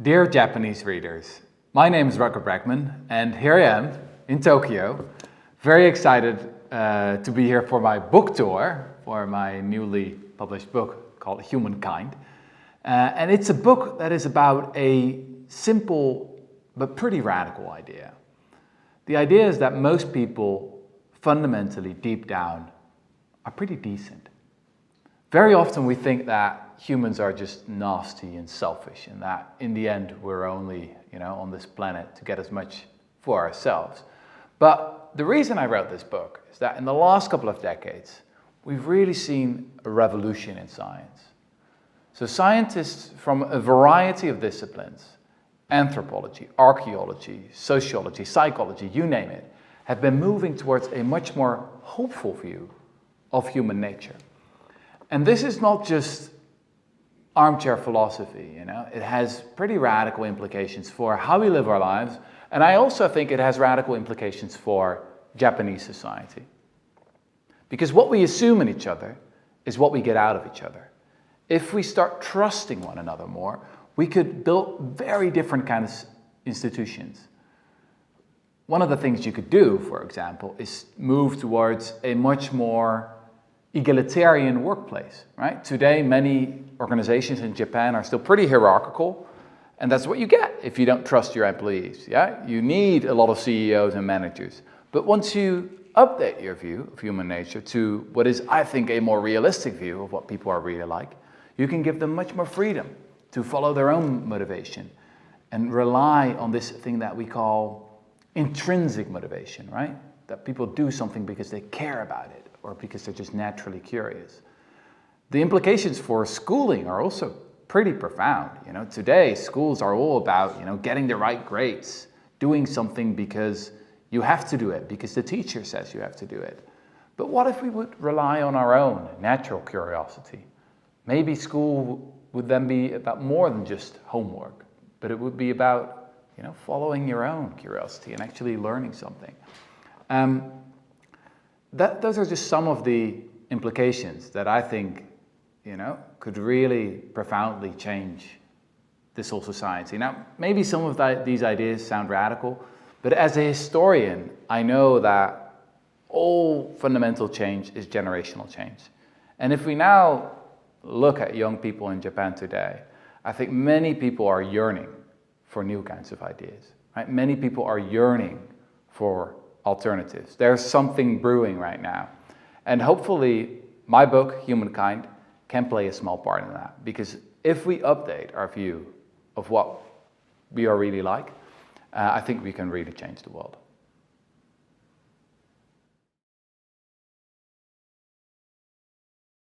Dear Japanese readers, my name is Bregman, and here I am in Tokyo, very excited to be here for my book tour for my newly published book called Humankind. And it's a book that is about a simple but pretty radical idea. The idea is that most people fundamentally, deep down, are pretty decent. Very often we think that humans are just nasty and selfish, and that in the end we're only, on this planet to get as much for ourselves. But the reason I wrote this book is that in the last couple of decades, we've really seen a revolution in science. So scientists from a variety of disciplines, anthropology, archaeology, sociology, psychology, you name it, have been moving towards a much more hopeful view of human nature. And this is not just armchair philosophy, it has pretty radical implications for how we live our lives, and I also think it has radical implications for Japanese society. Because what we assume in each other is what we get out of each other. If we start trusting one another more, we could build very different kinds of institutions. One of the things you could do, for example, is move towards a much more egalitarian workplace, right? Today, many organizations in Japan are still pretty hierarchical, and that's what you get if you don't trust your employees, yeah? You need a lot of CEOs and managers. But once you update your view of human nature to what is, I think, a more realistic view of what people are really like, you can give them much more freedom to follow their own motivation and rely on this thing that we call intrinsic motivation, right? That people do something because they care about it or because they're just naturally curious. The implications for schooling are also pretty profound. Today schools are all about, getting the right grades, doing something because you have to do it, because the teacher says you have to do it. But what if we would rely on our own natural curiosity? Maybe school would then be about more than just homework, but it would be about, following your own curiosity and actually learning something. Those are just some of the implications that I think, could really profoundly change this whole society. Now, maybe some of these ideas sound radical, but as a historian, I know that all fundamental change is generational change. And if we now look at young people in Japan today, I think many people are yearning for new kinds of ideas, right? Many people are yearning for alternatives. There's something brewing right now. And hopefully my book, Humankind, can play a small part in that. Because if we update our view of what we are really like, I think we can really change the world.